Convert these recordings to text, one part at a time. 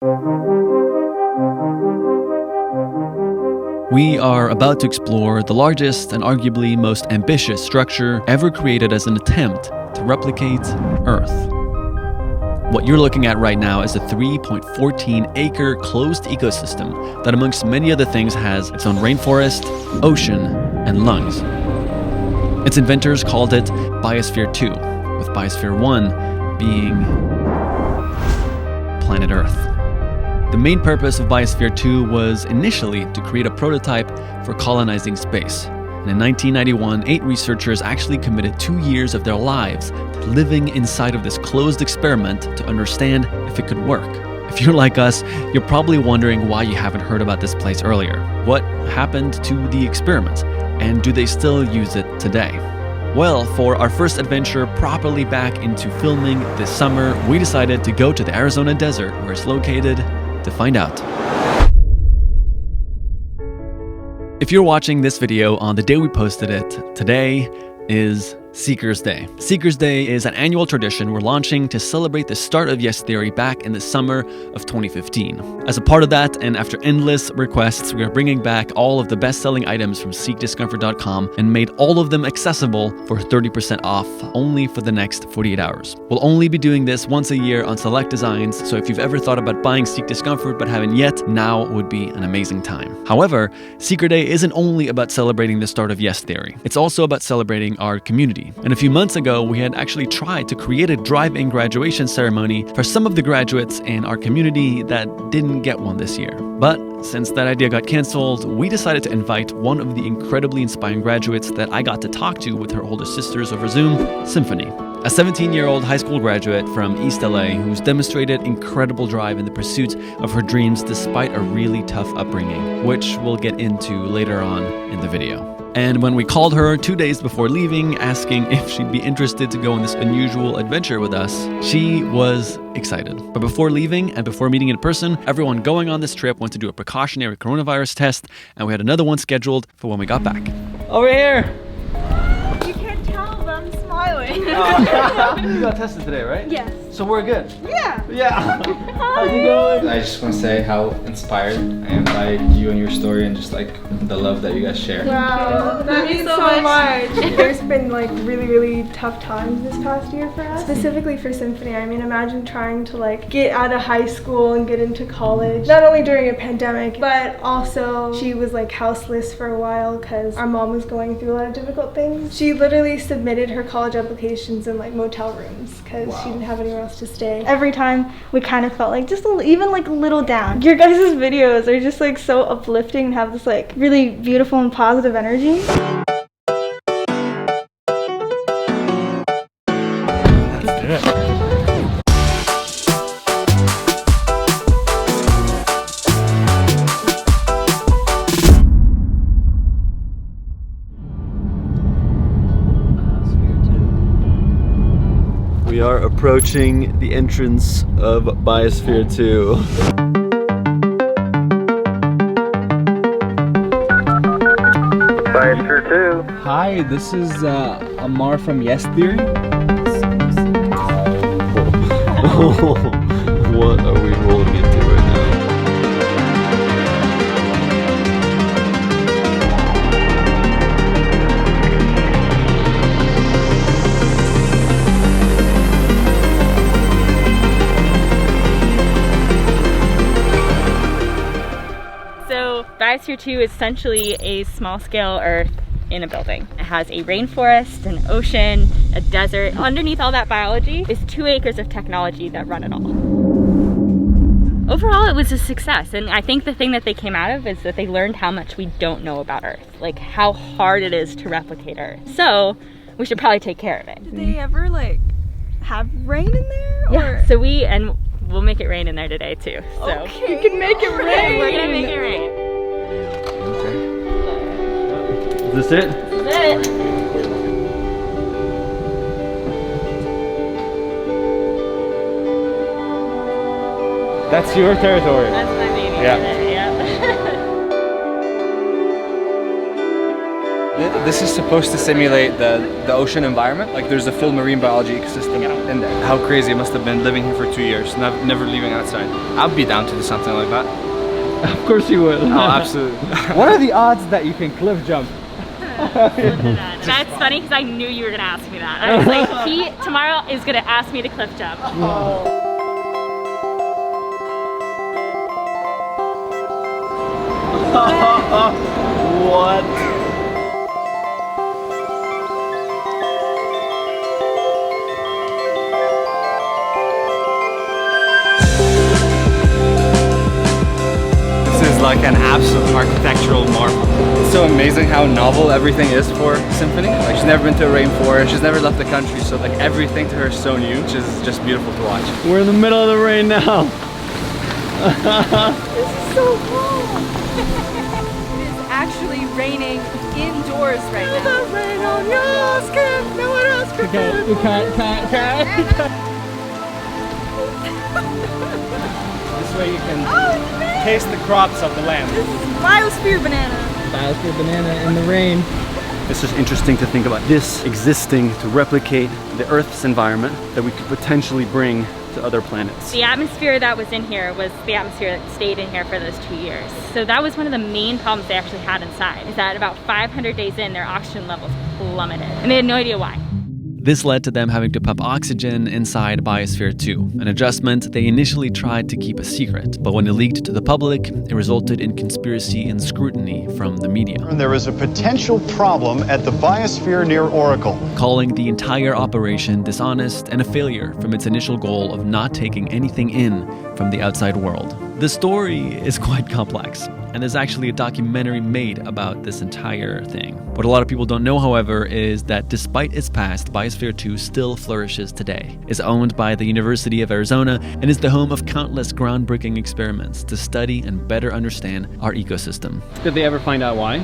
We are about to explore the largest and arguably most ambitious structure ever created as an attempt to replicate Earth. What you're looking at right now is a 3.14-acre closed ecosystem that, amongst many other things, has its own rainforest, ocean, and lungs. Its inventors called it Biosphere 2, with Biosphere 1 being planet Earth. The main purpose of Biosphere 2 was initially to create a prototype for colonizing space. And in 1991, 8 researchers actually committed 2 years of their lives to living inside of this closed experiment to understand if it could work. If you're like us, you're probably wondering why you haven't heard about this place earlier. What happened to the experiment? And do they still use it today? Well, for our first adventure properly back into filming this summer, we decided to go to the Arizona desert where it's located to find out. If you're watching this video on the day we posted it, today is Seekers Day. Seekers Day is an annual tradition we're launching to celebrate the start of Yes Theory back in the summer of 2015. As a part of that, and after endless requests, we are bringing back all of the best-selling items from seekdiscomfort.com and made all of them accessible for 30% off only for the next 48 hours. We'll only be doing this once a year on select designs, so if you've ever thought about buying Seek Discomfort but haven't yet, now would be an amazing time. However, Seeker Day isn't only about celebrating the start of Yes Theory. It's also about celebrating our community. And a few months ago, we had actually tried to create a drive-in graduation ceremony for some of the graduates in our community that didn't get one this year. But since that idea got canceled, we decided to invite one of the incredibly inspiring graduates that I got to talk to with her older sisters over Zoom, Symphony. A 17-year-old high school graduate from East LA who's demonstrated incredible drive in the pursuit of her dreams despite a really tough upbringing, which we'll get into later on in the video. And when we called her 2 days before leaving, asking if she'd be interested to go on this unusual adventure with us, she was excited. But before leaving and before meeting in person, everyone going on this trip went to do a precautionary coronavirus test, and we had another one scheduled for when we got back. Over here! You can't tell, but I'm smiling. You got tested today, right? Yes. So we're good? Yeah. Yeah. How you doing? I just want to say how inspired I am by you and your story and just like the love that you guys share. Wow, that means so much. There's been like really tough times this past year for us, specifically for Symphony. I mean, imagine trying to like get out of high school and get into college, not only during a pandemic, but also she was like houseless for a while because our mom was going through a lot of difficult things. She literally submitted her college applications in like motel rooms because she didn't have anywhere else to stay. Every time we kind of felt like just even like a little down. Your guys' videos are just like so uplifting and have this like really beautiful and positive energy. We are approaching the entrance of Biosphere 2. Biosphere 2. Hi, this is Ammar from Yes Theory. What are we rolling into right now? Biosphere 2 is essentially a small-scale Earth in a building. It has a rainforest, an ocean, a desert. Underneath all that biology is 2 acres of technology that run it all. Overall, it was a success, and I think the thing that they came out of is that they learned how much we don't know about Earth, like how hard it is to replicate Earth. So we should probably take care of it. Did they ever like have rain in there? Yeah, so we'll make it rain in there today too. So okay. You can make it rain. We're gonna make it rain. Is this it? This is it. That's your territory. That's my baby. Yeah. Yeah. This is supposed to simulate the ocean environment. Like there's a full marine biology ecosystem in there. How crazy it must have been living here for 2 years, never leaving outside. I'd be down to do something like that. Of course you would. Oh, absolutely. What are the odds that you can cliff jump? That's funny because I knew you were gonna ask me that. I was like, he tomorrow is gonna ask me to cliff jump. Oh. What? This is like an absolute architectural marvel. It's so amazing how novel everything is for Symphony. Like she's never been to a rainforest, she's never left the country, so like everything to her is so new, which is just beautiful to watch. We're in the middle of the rain now. This is so cool. It is actually raining indoors right now. The rain on your skin, no one else can. Okay, we can't. This way you can taste the crops of the land. This is Biosphere banana. Biosphere banana in the rain. It's just interesting to think about this existing to replicate the Earth's environment that we could potentially bring to other planets. The atmosphere that was in here was the atmosphere that stayed in here for those 2 years. So that was one of the main problems they actually had inside, is that about 500 days in, their oxygen levels plummeted. And they had no idea why. This led to them having to pump oxygen inside Biosphere 2, an adjustment they initially tried to keep a secret. But when it leaked to the public, it resulted in conspiracy and scrutiny from the media. There is a potential problem at the Biosphere near Oracle, calling the entire operation dishonest and a failure from its initial goal of not taking anything in from the outside world. The story is quite complex, and there's actually a documentary made about this entire thing. What a lot of people don't know, however, is that despite its past, Biosphere 2 still flourishes today, is owned by the University of Arizona, and is the home of countless groundbreaking experiments to study and better understand our ecosystem. Did they ever find out why?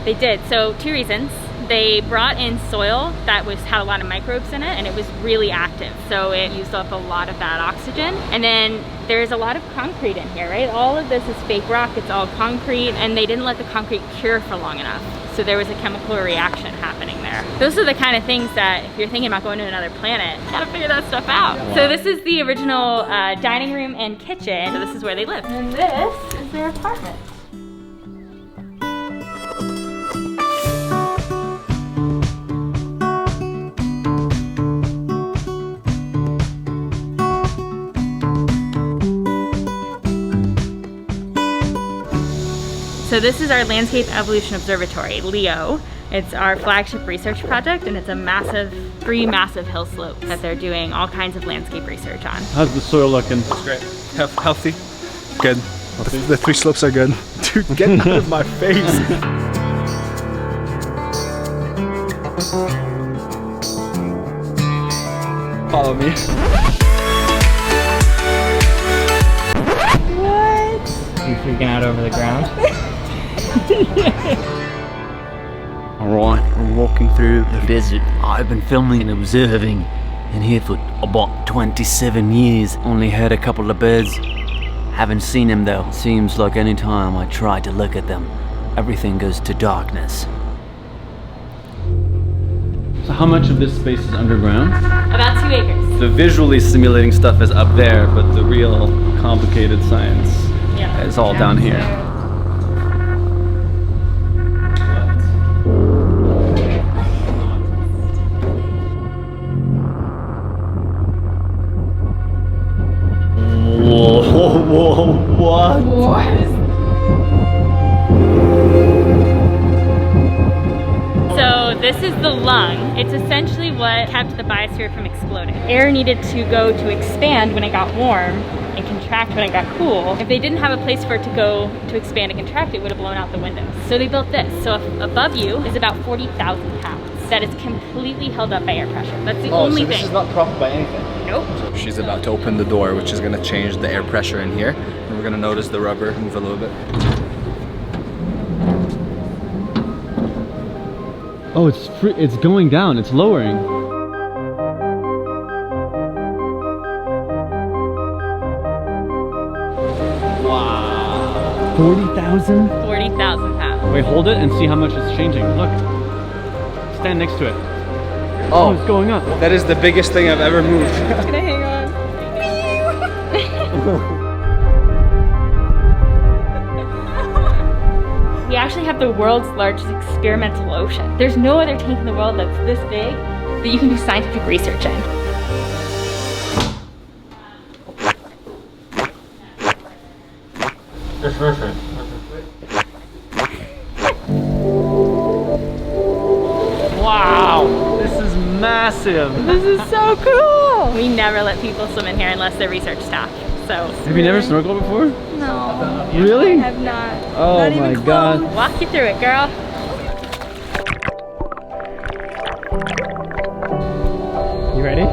They did. So 2 reasons. They brought in soil that had a lot of microbes in it, and it was really active. So it used up a lot of that oxygen. And then there's a lot of concrete in here, right? All of this is fake rock, it's all concrete, and they didn't let the concrete cure for long enough. So there was a chemical reaction happening there. Those are the kind of things that if you're thinking about going to another planet, you gotta figure that stuff out. Wow. So this is the original dining room and kitchen. So this is where they live. And this is their apartment. So this is our Landscape Evolution Observatory, LEO. It's our flagship research project, and it's a massive, 3 massive hill slopes that they're doing all kinds of landscape research on. How's the soil looking? It's great. Healthy. Good. The 3 slopes are good. Dude, get out of my face. Follow me. What? You freaking out over the ground? Alright, we're walking through the desert. I've been filming and observing in here for about 27 years. Only heard a couple of birds. Haven't seen them though. Seems like any time I try to look at them, everything goes to darkness. So how much of this space is underground? About 2 acres. The visually simulating stuff is up there, but the real complicated science is all down here. Whoa, what? So this is the lung. It's essentially what kept the biosphere from exploding. Air needed to go to expand when it got warm and contract when it got cool. If they didn't have a place for it to go to expand and contract, it would have blown out the windows. So they built this. So above you is about 40,000 pounds. That is completely held up by air pressure. That's the only thing. This is not propped by anything. Nope. So she's about to open the door, which is gonna change the air pressure in here. And we're gonna notice the rubber move a little bit. Oh, it's going down, it's lowering. Wow. 40,000? 40,000 pounds. Wait, hold it and see how much it's changing. Look. stand next to it. Oh, it's going up. That is the biggest thing I've ever moved. Can I hang on? We actually have the world's largest experimental ocean. There's no other tank in the world that's this big that you can do scientific research in. Wow, this is massive. This is so cool. We never let people swim in here unless they're research staff. So Have you never snorkeled before? No. Really? I have not. Oh Not my even god. walk you through it, girl. You ready?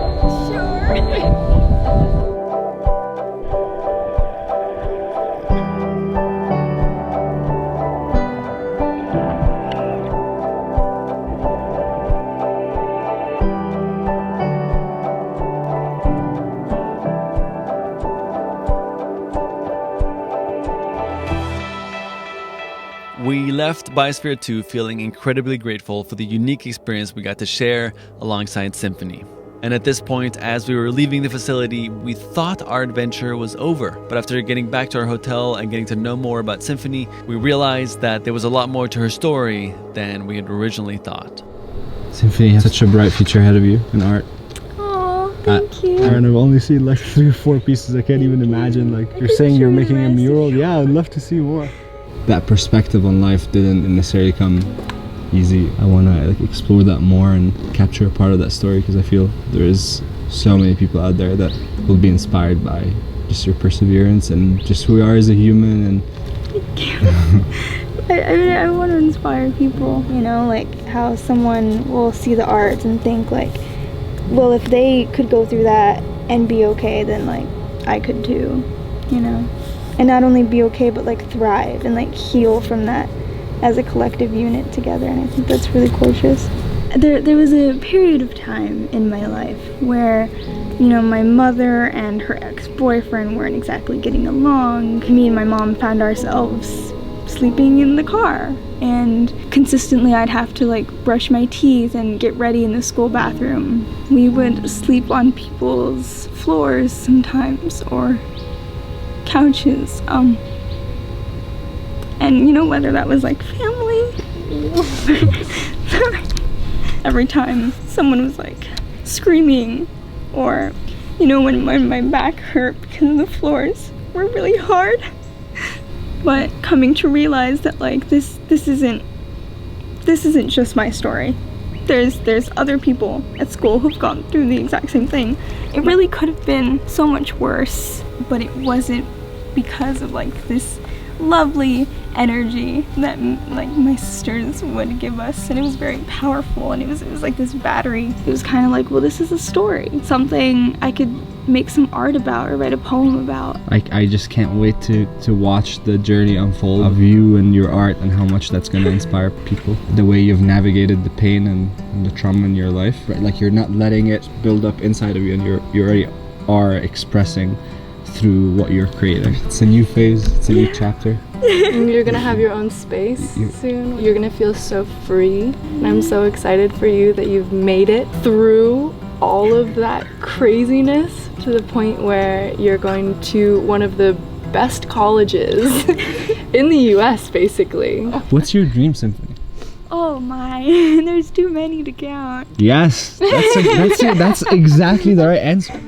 We left Biosphere 2 feeling incredibly grateful for the unique experience we got to share alongside Symphony. And at this point, as we were leaving the facility, we thought our adventure was over. But after getting back to our hotel and getting to know more about Symphony, we realized that there was a lot more to her story than we had originally thought. Symphony has such a bright future ahead of you in art. Oh, thank you. Aaron, I've only seen like 3 or 4 pieces. I can't even imagine. Like you're saying you're making a mural. Yeah, I'd love to see more. That perspective on life didn't necessarily come easy. I want to like explore that more and capture a part of that story because I feel there is so many people out there that will be inspired by just your perseverance and just who you are as a human. And I want to inspire people, you know, like how someone will see the art and think like, well, if they could go through that and be okay, then like I could too, you know. And not only be okay, but like thrive and like heal from that as a collective unit together. And I think that's really gorgeous. There was a period of time in my life where, you know, my mother and her ex-boyfriend weren't exactly getting along. Me and my mom found ourselves sleeping in the car. And consistently I'd have to like brush my teeth and get ready in the school bathroom. We would sleep on people's floors sometimes, or couches, and you know, whether that was like family. Every time someone was like screaming, or you know, when my back hurt because the floors were really hard. But coming to realize that like this isn't just my story. There's other people at school who've gone through the exact same thing. It really could have been so much worse, but it wasn't, because of like this lovely energy that like my sisters would give us, and it was very powerful, and it was like this battery. It was kind of like, well, this is a story, something I could make some art about or write a poem about. I just can't wait to watch the journey unfold of you and your art and how much that's going to inspire people. The way you've navigated the pain and the trauma in your life, right? Like you're not letting it build up inside of you, and you already are expressing through what you're creating. It's a new phase, it's a new chapter. And you're gonna have your own space soon. You're gonna feel so free, and I'm so excited for you that you've made it through all of that craziness to the point where you're going to one of the best colleges in the US, basically. What's your dream, Symphony? Oh my, there's too many to count. Yes, that's exactly the right answer.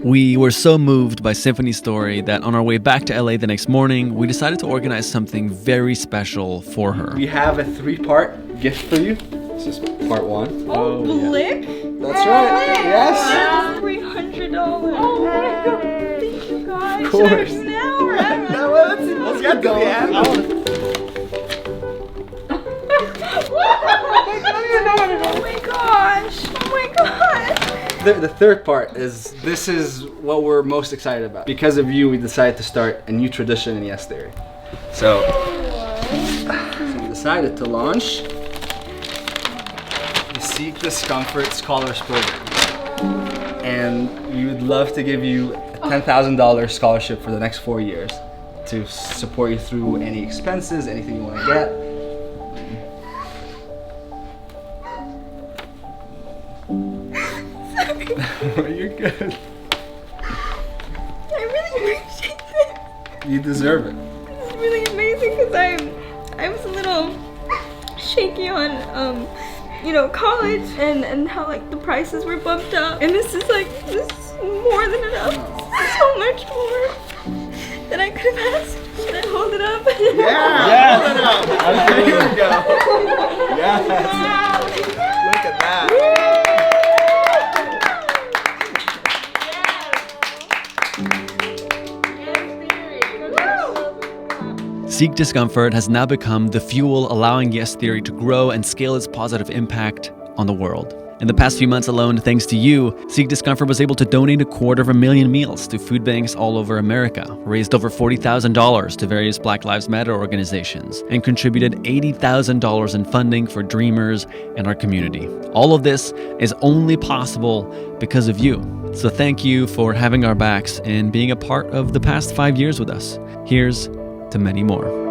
We were so moved by Symphony's story that on our way back to LA the next morning, we decided to organize something very special for her. We have a 3-part gift for you. This is part 1. Oh, Blick? That's right. Yes. $300. Oh my god. Thank you guys. Of course. Now Let's get going. Oh my gosh. Oh my gosh. The third part is, this is what we're most excited about. Because of you, we decided to start a new tradition in Yes Theory. So we decided to launch the Seek Discomfort Scholars Program. And we would love to give you a $10,000 scholarship for the next 4 years to support you through any expenses, anything you want to get. good. I really appreciate it. You deserve it. This is really amazing because I was a little shaky on college and how like the prices were bumped up, and this is more than enough. So much more than I could have asked. Should I hold it up? Yeah. Hold it up. Okay, here we go. Yes. Look at that. Seek Discomfort has now become the fuel allowing Yes Theory to grow and scale its positive impact on the world. In the past few months alone, thanks to you, Seek Discomfort was able to donate 250,000 meals to food banks all over America, raised over $40,000 to various Black Lives Matter organizations, and contributed $80,000 in funding for dreamers in our community. All of this is only possible because of you. So thank you for having our backs and being a part of the past 5 years with us. Here's to many more.